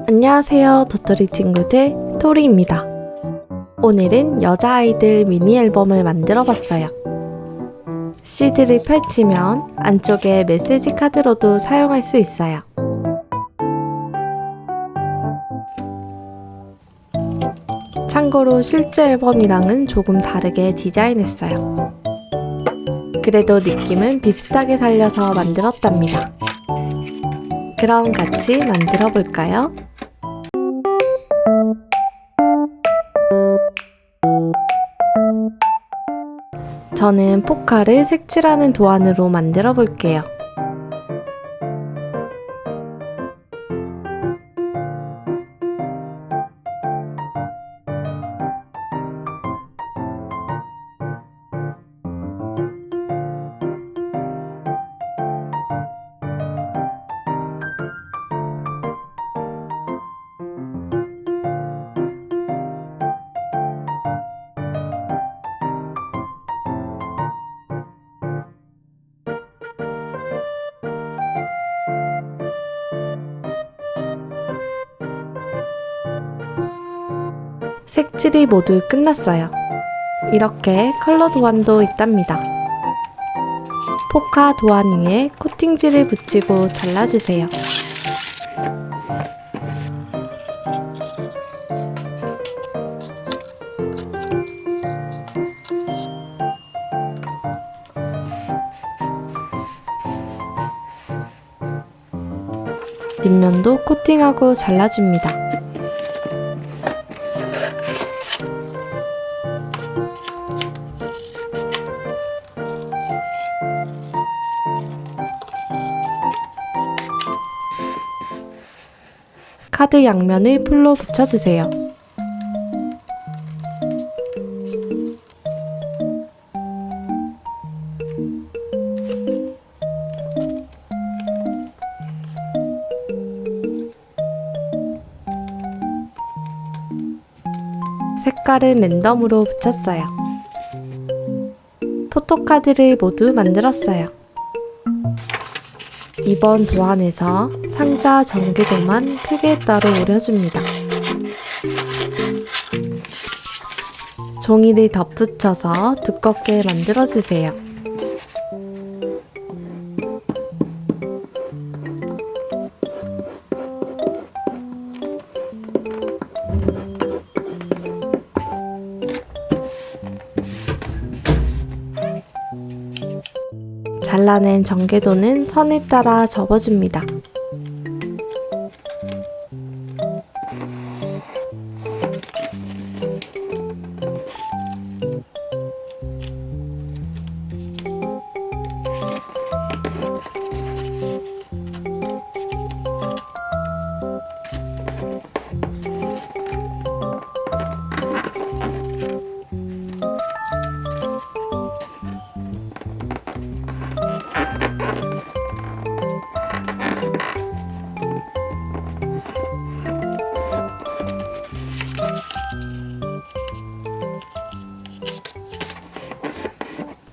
안녕하세요, 도토리 친구들, 토리입니다. 오늘은 여자아이들 미니 앨범을 만들어 봤어요. CD를 펼치면 안쪽에 메시지 카드로도 사용할 수 있어요. 참고로 실제 앨범이랑은 조금 다르게 디자인했어요. 그래도 느낌은 비슷하게 살려서 만들었답니다. 그럼 같이 만들어 볼까요? 저는 포카를 색칠하는 도안으로 만들어 볼게요. 색칠이 모두 끝났어요. 이렇게 컬러 도안도 있답니다. 포카 도안 위에 코팅지를 붙이고 잘라주세요. 뒷면도 코팅하고 잘라줍니다. 카드 양면을 풀로 붙여주세요. 색깔은 랜덤으로 붙였어요. 포토카드를 모두 만들었어요. 이번 도안에서 상자 전기도만 크게 따로 오려줍니다. 종이를 덧붙여서 두껍게 만들어주세요. 잘라낸 전개도는 선에 따라 접어줍니다.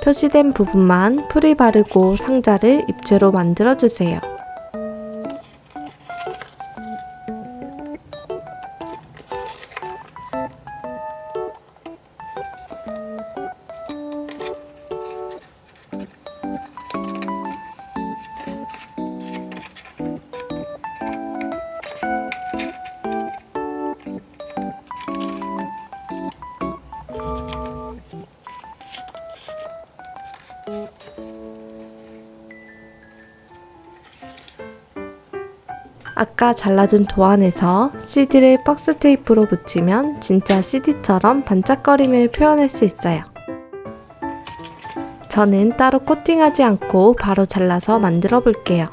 표시된 부분만 풀을 바르고 상자를 입체로 만들어주세요. 아까 잘라준 도안에서 CD를 박스 테이프로 붙이면 진짜 CD처럼 반짝거림을 표현할 수 있어요. 저는 따로 코팅하지 않고 바로 잘라서 만들어 볼게요.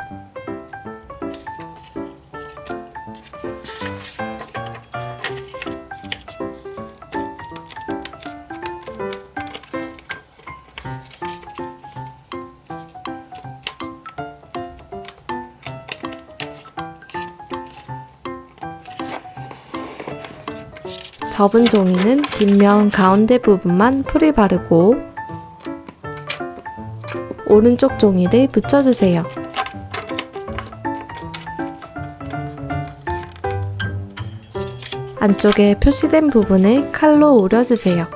접은 종이는 뒷면 가운데 부분만 풀을 바르고 오른쪽 종이를 붙여주세요. 안쪽에 표시된 부분을 칼로 오려주세요.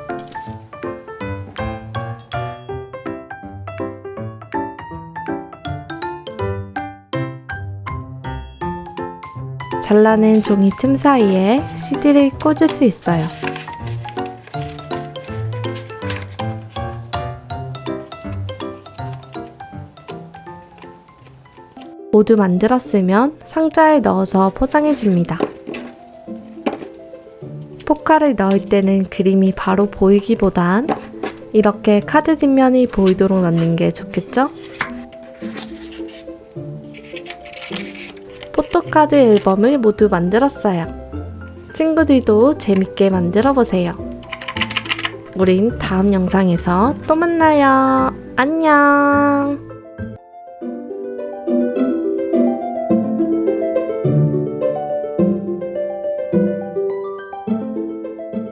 잘라낸 종이 틈 사이에 CD를 꽂을 수 있어요. 모두 만들었으면 상자에 넣어서 포장해줍니다. 포카를 넣을 때는 그림이 바로 보이기보단 이렇게 카드 뒷면이 보이도록 넣는 게 좋겠죠? 포토카드 앨범을 모두 만들었어요. 친구들도 재밌게 만들어 보세요. 우린 다음 영상에서 또 만나요. 안녕!